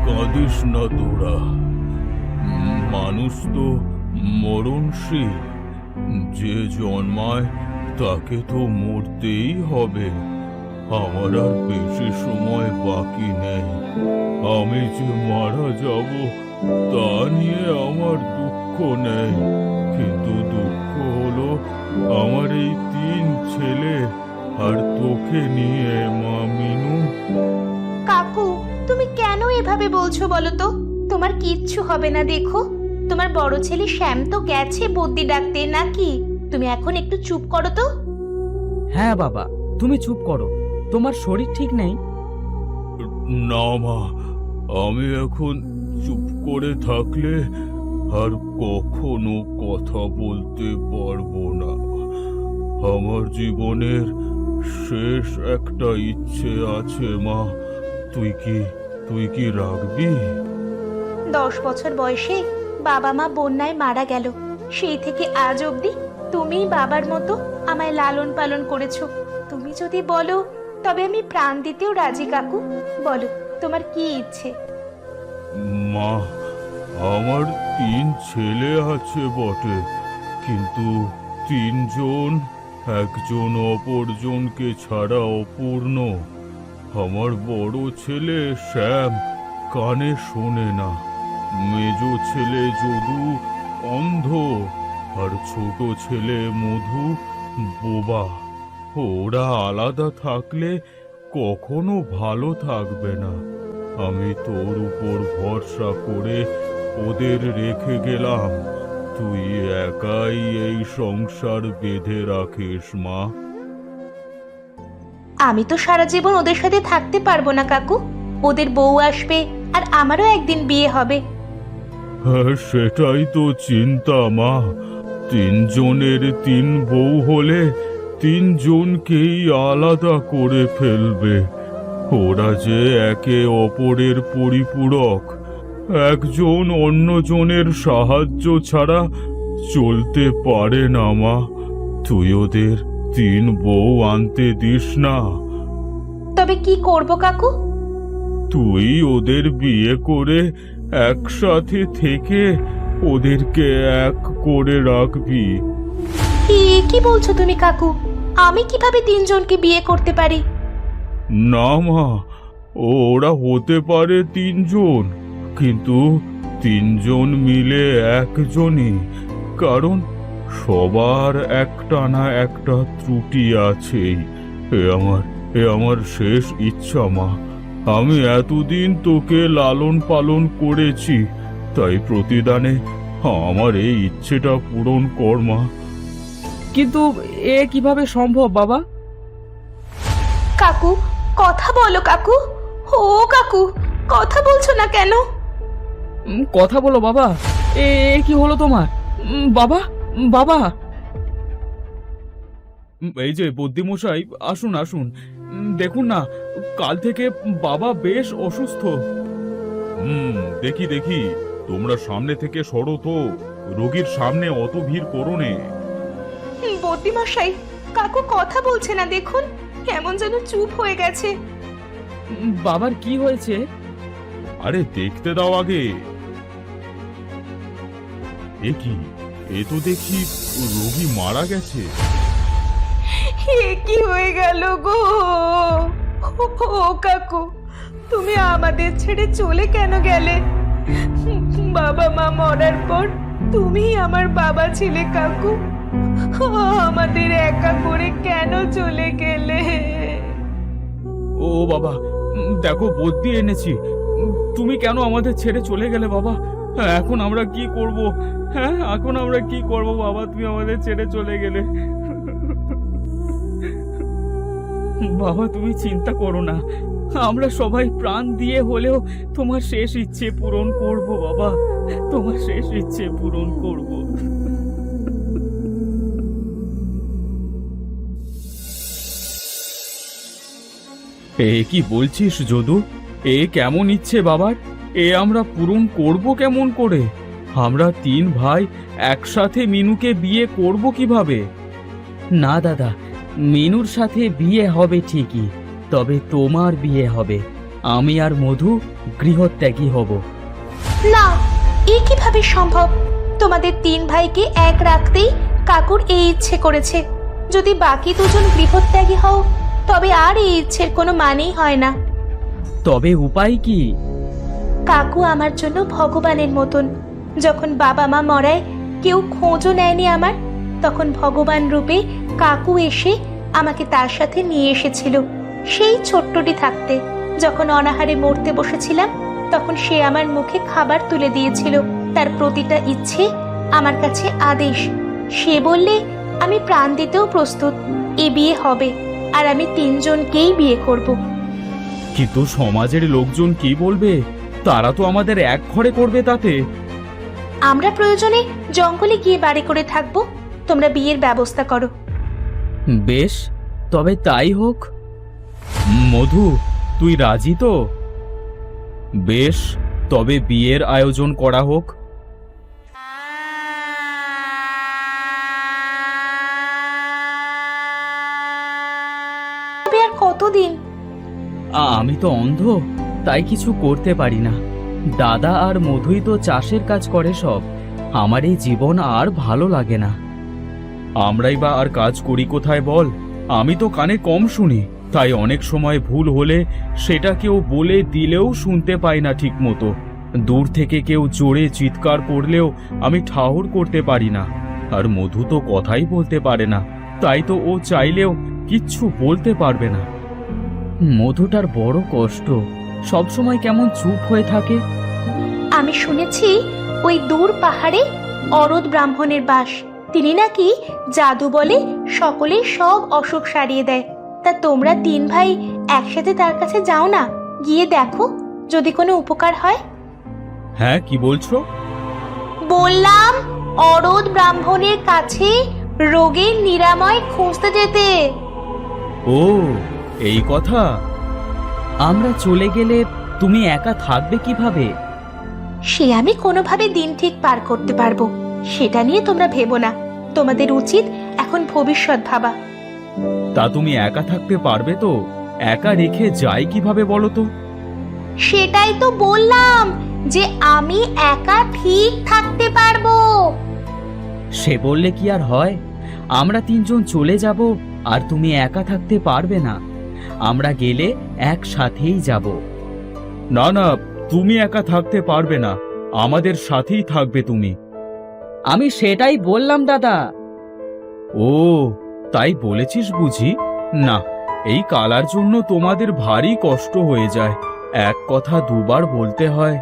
কাঁদিস না তোরা, মানুষ তো মরণশীল। যে জন্মায় তাকে তো মরতেই হবে। আমার আর বেশি সময় বাকি নেই। আমি যে মারা যাব তা নিয়ে আমার দুঃখ নেই, কিন্তু দুঃখ হলো আমার এই 3 ছেলে আর তোকে নিয়ে, মা মিনু। কাকু, তুমি কেন এভাবে বলছো বলো তো? তোমার কিচ্ছু হবে না। দেখো, তোমার বড় ছেলে শ্যাম তো গেছে বদ্যি ডাকতে, নাকি? তুমি এখন একটু চুপ করো তো। হ্যাঁ বাবা, তুমি চুপ করো, তোমার শরীর ঠিক নেই। না মা, আমি এখন চুপ করে থাকলে আর কখনো কথা বলতে পারবো না। আমার জীবনের শেষ একটা ইচ্ছে আছে মা। তুই কি রাখবি? 10 বছর বয়সে বাবা মা বন্যায় মারা গেল। সেই থেকে আজ অবধি তুমি বাবার মতো আমায় লালন পালন করেছো। তুমি যদি বলো তবে আমি প্রাণ দিতেও রাজি। কাকু, বলো তোমার কি ইচ্ছে? মা, আমার 3 ছেলে আছে বটে, কিন্তু 3 জন একজন অপরজনকে ছাড়া অপূর্ণ। আমার বড় ছেলে শ্যাম কানে শোনে না, মেজ ছেলে যদু অন্ধ, আর ছোট ছেলে মধু বোবা। ওরা আলাদা থাকলে কখনো ভালো থাকবে না। আমি তোর উপর ভরসা করে ওদের রেখে গেলাম। তুই একাই এই সংসার বেঁধে রাখিস মা। আমি তো সারা জীবন ওদের সাথে থাকতে পারবো না কাকু। ওদের বউ আসবে আর আমারও একদিন বিয়ে হবে। হ্যাঁ, সেটাই তো চিন্তা মা। 3 জনের 3 বউ হলে 3 জনকেই আলাদা করে ফেলবে। ওরা যে একে অপরের পরিপূরক, একজন অন্যজনের সাহায্য ছাড়া চলতে পারে না মা। তুই ওদের 3 বউ আনতে দিস না। তবে কি করব কাকু? তুই ওদের বিয়ে করে একসাথে থেকে ওদেরকে এক করে রাখবি। কি বলছো তুমি কাকু? আমি কিভাবে 3 জনকে বিয়ে করতে পারি? না মা, ওরা হতে পারে 3 জন, কিন্তু 3 জন মিলে একজনই। কারণ সবার একটা না একটা ত্রুটি আছেই। এ আমার শেষ ইচ্ছা মা। আমি এতদিন তোকে লালন পালন করেছি, তাই প্রতিদানে আমার এই ইচ্ছেটা পূরণ কর মা। কিন্তু এ কিভাবে সম্ভব বাবা? কাকু, কথা বলো কাকু। ও কাকু, কথা বলছো না কেন? কথা বলো বাবা। এ এ কি হলো তোমার? বাবা, বাবা। এই যে বদ্যিমশাই, আসুন আসুন, দেখুন না, কাল থেকে বাবা বেশ অসুস্থ। দেখি দেখি, তোমরা সামনে থেকে সরো তো, রোগীর সামনে অত ভিড় করো নে। বদ্যিমশাই, কাকু কথা বলছে না, দেখুন কেমন যেন চুপ হয়ে গেছে। বাবার কি হয়েছে? আরে দেখতে দাও আগে। এ কি, এ তো দেখি রোগী মারা গেছে। এ কি হয়ে গেল গো? ও কাকু, তুমি আমাদের ছেড়ে চলে কেন গেলে? বাবা মা মরার পর তুমি আমার বাবা ছিলে কাকু। আমাদের একা করে কেন চলে গেলে? ও বাবা, দেখো বদ্যি এনেছি। তুমি কেন আমাদের ছেড়ে চলে গেলে বাবা? এখন আমরা কি করব? হ্যাঁ, এখন আমরা কি করব বাবা? তুমি আমাদের ছেড়ে চলে গেলে। বাবা, তুমি চিন্তা করো না, আমরা সবাই প্রাণ দিয়ে হলেও তোমার শেষ ইচ্ছে পূরণ করব বাবা। তোমার শেষ ইচ্ছে পূরণ করব। এ কি বলছিস যদু? এ কেমন ইচ্ছে বাবার? এ আমরা পূরণ করব কেমন করে? আমরা 3 ভাই একসাথে মিনুকে বিয়ে করব কিভাবে? না দাদা, মিনুর সাথে বিয়ে হবে ঠিকই, তবে তোমার বিয়ে হবে, আমি আর মধু গৃহত্যাগী হব। না, এ কিভাবে সম্ভব? তোমাদের তিন ভাইকে এক রাখতেই কাকুর এই ইচ্ছে করেছে। যদি বাকি দুজন গৃহত্যাগী হও তবে আর এই ইচ্ছের কোনো মানেই হয় না। তবে উপায় কি? কাকু আমার জন্য ভগবানের মতন। যখন বাবা মা মরায় কেউ খোঁজও নেয়নি আমার, তখন ভগবান রূপে কাকু এসে আমাকে তার সাথে নিয়ে এসেছিল। সেই ছোট্টটি থাকতে যখন অনাহারে মরতে বসেছিলাম, তখন সে আমার মুখে খাবার তুলে দিয়েছিল। তার প্রতিটা ইচ্ছে আমার কাছে আদেশ। সে বললে আমি প্রাণ দিতেও প্রস্তুত। এ বিয়ে হবে, আর আমি তিনজনকেই বিয়ে করব। কিন্তু সমাজের লোকজন কি বলবে? তারা তো আমাদের এক ঘরে করবে তাতে। আমরা প্রয়োজনে জঙ্গলে গিয়ে বাড়ি করে থাকবো। তোমরা বিয়ের ব্যবস্থা করো। বেশ, তবে তাই হোক। মধু, তুই রাজি তো? বেশ, তবে বিয়ের আয়োজন করা হোক। তবে আর কতদিন? আমি তো অন্ধ, তাই কিছু করতে পারি না। দাদা আর মধুই তো চাষের কাজ করে সব। আমার এই জীবন আর ভালো লাগে না। আমরাই বা আর কাজ করি কোথায় বল? আমি তো কানে কম শুনি, তাই অনেক সময় ভুল হলে সেটা কেউ বলে দিলেও শুনতে পাই না ঠিক মতো। দূর থেকে কেউ জোরে চিৎকার করলেও আমি ঠাহর করতে পারি না। আর মধু তো কথাই বলতে পারে না, তাই তো ও চাইলেও কিচ্ছু বলতে পারবে না। মধুটার বড় কষ্ট, সবসময় কেমন চুপ হয়ে থাকে। আমি শুনেছি ওই দূর পাহাড়ে অরদ ব্রাহ্মণের বাস। তিনি নাকি জাদু বলে সকলের সব অসুখ সারিয়ে দেয়। তা তোমরা তিন ভাই একসাথে তার কাছে যাও না, গিয়ে দেখো যদি কোনো উপকার হয়। হ্যাঁ, কি বলছো? বললাম অরদ ব্রাহ্মণের কাছে রোগের নিরাময় খুঁজতে যেতে। ও, এই কথা। আমরা চলে গেলে তুমি একা থাকবে কিভাবে? সে আমি কোনোভাবে দিন ঠিক পার করতে পারবো, সেটা নিয়ে তোমরা ভেবো না। তোমাদের উচিত এখন ভবিষ্যৎ ভাবা। তা তুমি একা থাকতে পারবে তো? একা রেখে যাই কিভাবে বলো তো? সেটাই তো বললাম যে আমি একা ঠিক থাকতে পারবো। সে বললে কি আর হয়? আমরা তিনজন চলে যাব, আর তুমি একা থাকতে পারবে না। আমরা গেলে একসাথেই যাব। না না, তুমি একা থাকতে পারবে না, আমাদের সাথেই থাকবে তুমি। আমি সেটাই বললাম দাদা। ও, তাই বলেছিস বুঝি? না, এই কালার জন্য তোমাদের ভারী কষ্ট হয়ে যায়। এক কথা দুবার বলতে হয়।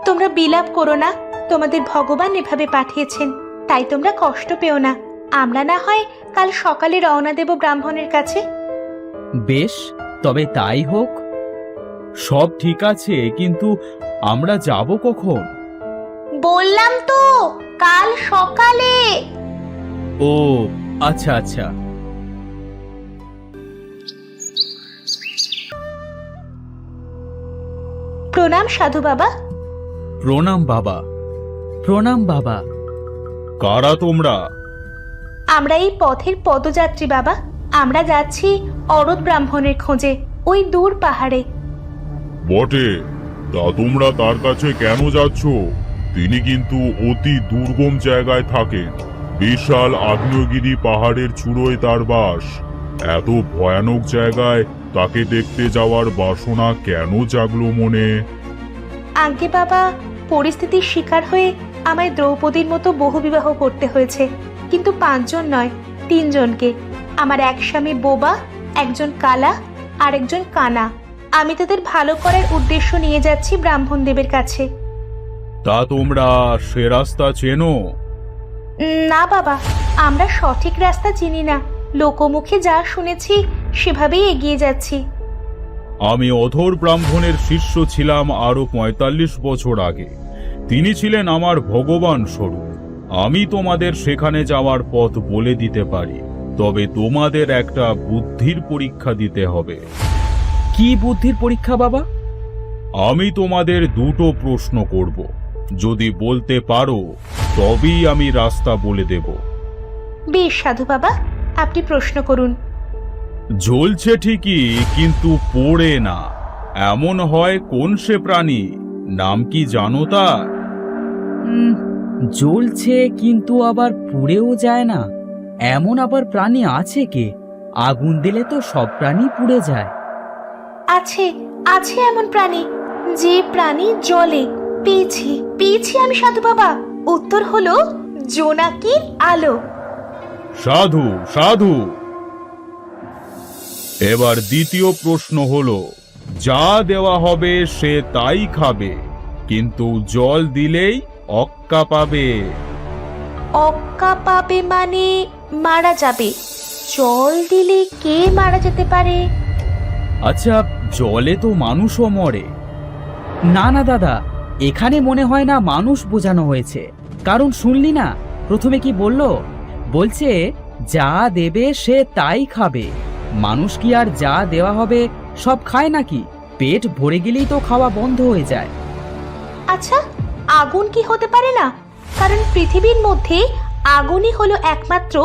তোমরা বিলাপ করো না, তোমাদের ভগবান এভাবে পাঠিয়েছেন, তাই তোমরা কষ্ট পেও না। আমরা না হয় কাল সকালে রওনা দেব ব্রাহ্মণের কাছে। বেশ, তবে তাই হোক। সব ঠিক আছে, কিন্তু আমরা যাব কখন? বললাম তো কাল সকালে। ও আচ্ছা আচ্ছা। প্রণাম সাধু বাবা। প্রণাম বাবা। প্রণাম বাবা। কারা তোমরা? আমরা এই পথের পদযাত্রী বাবা। আমরা যাচ্ছি অরদ ব্রাহ্মণের খোঁজে, ওই দূর পাহাড়ে। বটে, তা তোমরা তার কাছে কেন যাচ্ছ? তিনি কিন্তু অতি দুর্গম জায়গায় থাকেন। বিশাল আগ্নেয়গিরি পাহাড়ের চূড়োয় তার বাস। এত ভয়ানক জায়গায় তাকে দেখতে যাওয়ার বাসনা কেন জাগলো মনে? আজ্ঞে বাবা, পরিস্থিতির শিকার হয়ে আমায় দ্রৌপদীর মতো বহুবিবাহ করতে হয়েছে, কিন্তু 5 জন নয়, 3 জনকে। আমার এক স্বামী বোবা, একজন কালা, আর একজন কানা। আমি তাদের ভালো করার উদ্দেশ্য নিয়ে যাচ্ছি ব্রাহ্মণ দেবের কাছে। তা তোমরা সে রাস্তা চেনো? না বাবা, আমরা সঠিক রাস্তা চিনি না। লোকমুখে যা শুনেছি সেভাবেই এগিয়ে যাচ্ছি। আমি অধর ব্রাহ্মণের শিষ্য ছিলাম আরো 45 বছর আগে। তিনি ছিলেন আমার ভগবান স্বরূপ। আমি তোমাদের সেখানে যাওয়ার পথ বলে দিতে পারি, তবে তোমাদের একটা বুদ্ধির পরীক্ষা দিতে হবে। কি বুদ্ধির পরীক্ষা বাবা? আমি তোমাদের 2টো প্রশ্ন করব। যদি বলতে পারো তবেই আমি রাস্তা বলে দেব। বেশ সাধু বাবা, আপনি প্রশ্ন করুন। জ্বলছে ঠিকই, কিন্তু পড়ে না। এমন হয় কোন সে প্রাণী? নাম কি জানো তার? জ্বলছে কিন্তু আবার পুড়েও যায় না, এমন আবার প্রাণী আছে কে? আগুন দিলে তো সব প্রাণী পুড়ে যায়। আছে, আছে এমন প্রাণী, যে প্রাণী জ্বলে। পেয়েছি, পেয়েছি আমি সাধু বাবা। উত্তর হলো জোনাকির আলো। সাধু সাধু। এবার দ্বিতীয় প্রশ্ন হলো, যা দেওয়া হবে সে তাই খাবে, কিন্তু জল দিলেই অক্কা পাবে। অক্কা পাবে মানে মারা যাবে। জল দিলে কে মারা যেতে পারে? আচ্ছা, জলে তো মানুষও মরে। না না দাদা, এখানে মনে হয় না মানুষ বোঝানো হয়েছে। কারণ শুনলি না প্রথমে কি বলল? বলছে যা দেবে সে তাই খাবে। মানুষ কি আর যা দেওয়া হবে সব খায় নাকি? পেট ভরে গেলেই তো খাওয়া বন্ধ হয়ে যায়। আচ্ছা, আগুন কি হতে পারে না? কারণ পৃথিবীর মধ্যে আগুনই হলো একমাত্র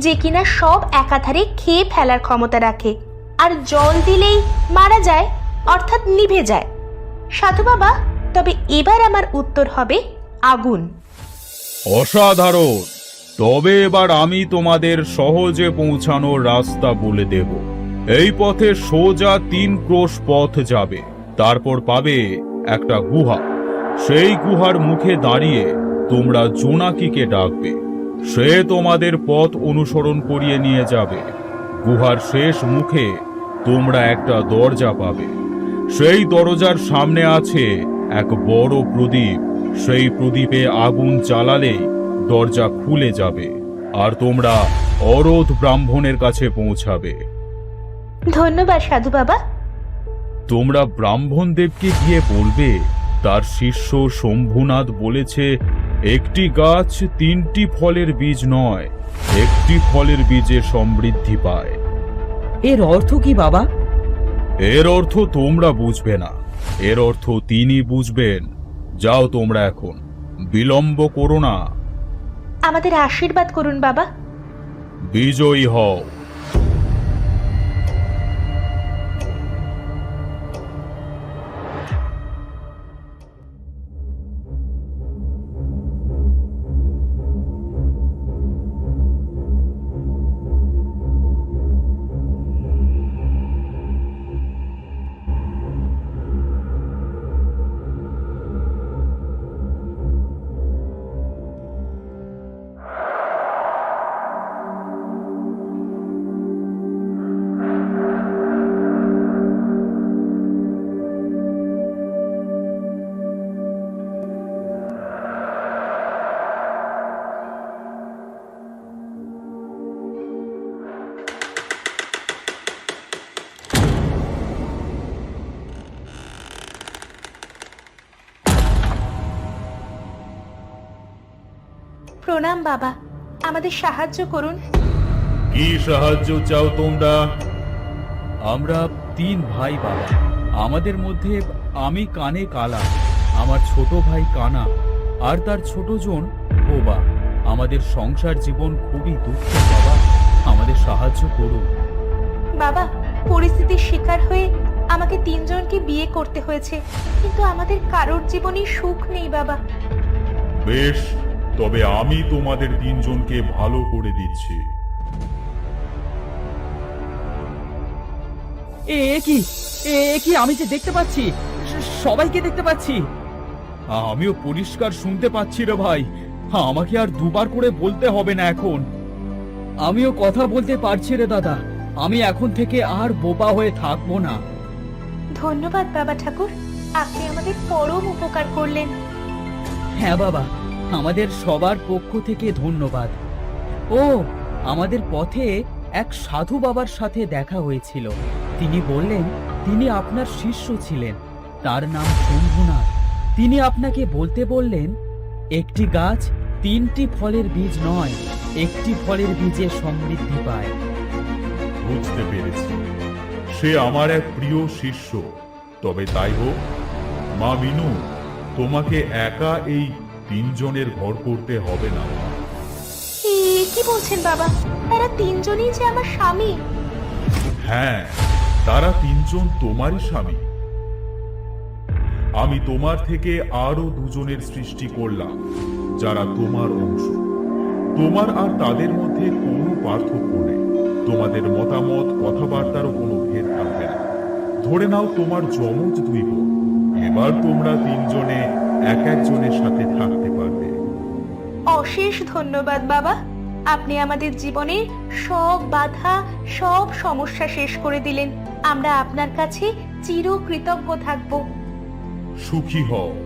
যে কিনা সব একাধারে খেয়ে ফেলার ক্ষমতা রাখে। আর জল দিলেই মারা যায়, অর্থাৎ নিভে যায়। সাধু বাবা, তবে এবার আমার উত্তর হবে আগুন। অসাধারণ। তবে এবার আমি তোমাদের সহজে পৌঁছানোর রাস্তা বলে দেব। এই পথে সোজা 3 ক্রোশ পথ যাবে, তারপর পাবে একটা গুহা। সেই গুহার মুখে দাঁড়িয়ে তোমরা জোনাকিকে ডাকবে। সে তোমাদের পথ অনুসরণ করিয়ে নিয়ে যাবে। গুহার শেষ মুখে তোমরা একটা দরজা পাবে। সেই দরজার সামনে আছে এক বড় প্রদীপ। সেই প্রদীপে আগুন জ্বালালেই দরজা খুলে যাবে, আর তোমরা অরোধ ব্রাহ্মণের কাছে পৌঁছাবে। ধন্যবাদ সাধু বাবা। তোমরা ব্রাহ্মণ দেবকে গিয়ে বলবে, তার শিষ্য শম্ভুনাথ বলেছে একটি গাছ 3টি ফলের বীজ নয়, একটি ফলের বীজে সমৃদ্ধি পায়। এর অর্থ কি বাবা? এর অর্থ তোমরা বুঝবে না, এর অর্থ তিনি বুঝবেন। যাও তোমরা এখন, বিলম্ব করো না। আমাদের আশীর্বাদ করুন বাবা। বিজয়ী হও। প্রণাম বাবা, আমাদের সাহায্য করুন। কি সাহায্য চাও তোমরা? আমরা 3 ভাই বাবা। আমাদের মধ্যে আমি কানে কালা, আমার ছোট ভাই কানা, আর তার ছোট জন বোবা। আমাদের সংসার জীবন খুবই দুঃখের বাবা, আমাদের সাহায্য করুন। বাবা, পরিস্থিতির শিকার হয়ে আমাকে 3 জনকে বিয়ে করতে হয়েছে, কিন্তু আমাদের কারোর জীবনে সুখ নেই বাবা। বেশ, তবে আমি তোমাদের 3 জনকে ভালো করে দিচ্ছি। এ কি আমি যে দেখতে পাচ্ছি, সবাইকে দেখতে পাচ্ছি। আমিও পরিষ্কার শুনতে পাচ্ছি রে ভাই। আমাকে আর 2বার করে বলতে হবে না এখন। আমিও কথা বলতে পারছি রে দাদা। আমি এখন থেকে আর বোবা হয়ে থাকবো না। ধন্যবাদ বাবা ঠাকুর, আপনি আমাদের পরম উপকার করলেন। হ্যাঁ বাবা, আমাদের সবার পক্ষ থেকে ধন্যবাদ। ও, আমাদের পথে এক সাধু বাবার সাথে দেখা হয়েছিল। তিনি বললেন তিনি আপনার শিষ্য ছিলেন, তার নাম শম্ভুনাথ। তিনি আপনাকে বলতে বললেন একটি গাছ 3টি ফলের বীজ নয়, একটি ফলের বীজে সমৃদ্ধি পায়। বুঝতে পেরেছি, সে আমার এক প্রিয় শিষ্য। তবে তাই হোক, মা বিনু, তোমাকে একা এই 3 জনের ঘর করতে হবে না। কি বলছেন বাবা? তারা 3 জনই যে আমার স্বামী। হ্যাঁ, তারা তিনজন তোমারই স্বামী। আমি তোমার থেকে আরো দুজনের সৃষ্টি করলাম যারা তোমার অংশ। তোমার আর তাদের মধ্যে কোনো পার্থক্য নেই। তোমাদের মতামত কথাবার্তারও কোনো ভেদ থাকবে না। ধরে নাও তোমার যমজ দুই বোন। এবার তোমরা তিনজনে এক একজনের সাথে থাকতে পারবে। অশেষ ধন্যবাদ বাবা, আপনি আমাদের জীবনের সব বাধা, সব সমস্যা শেষ করে দিলেন। আমরা আপনার কাছে চিরকৃতজ্ঞ থাকব। সুখী হও।